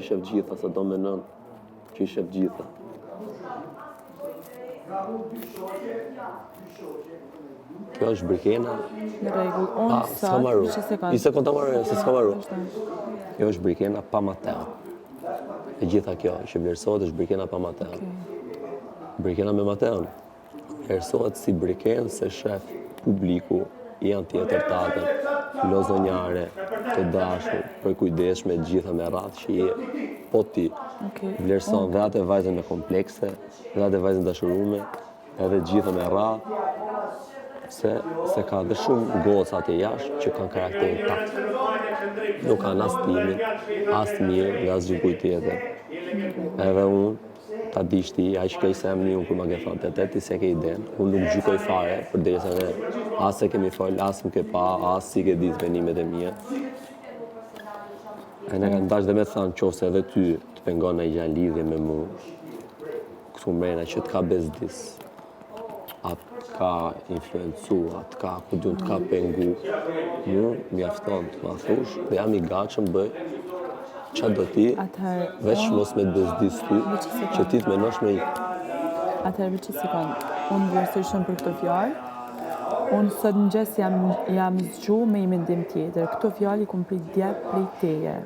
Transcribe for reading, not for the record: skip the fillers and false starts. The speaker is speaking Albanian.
shef gjitha, sa do menon që i shef gjitha. Kjo është brikena. Në rregull, unë S'ka marru. Një sekond ta marrë, se s'ka marru. Vazhdo. Kjo është brikena pa mater. E gjitha kjo që vlerësohet është brikena pa mater. Brikena me mater vlerësohet si brikenë se shef publiku janë tjetër tatër, lozonjare, të dashur, për kujdesshme, gjitha me radhë që je, po ti vlerëson dhe atë vajzën me komplekse, dhe atë vajzën dashurume, edhe gjitha me radhë, se ka dhe shumë goca atje jashtë që kanë karakterin takt. Nuk kanë as timin, as mirë dhe as gjikuj tjetër. Edhe unë, ta dish ti, a i shkej se emni unë kur ma ke thonë të ti se ke iden, unë nuk gjykoj fare, për dhe se ne, as se kemi fol, as më ke pa, as si ke ditë venimet e mija. E ne kanë dash dhe me thanë qofse edhe ty të pengon në i gjanë lidhje me mu, këtu mrena që të ka bezdis, atë ka influencu, atë ka ku të ka pengu, mu mjafton të ma thush, dhe jam i gatshëm bëj, qa do ti, veç mos me të bezdis ty, që ti të menosh me i. Atëherë veç që sikon, unë vlerësoj shumë për këto fjalë, unë sot në gjes jam zgju me i mendim tjetër, këto fjalë i kom prit djep prej teje.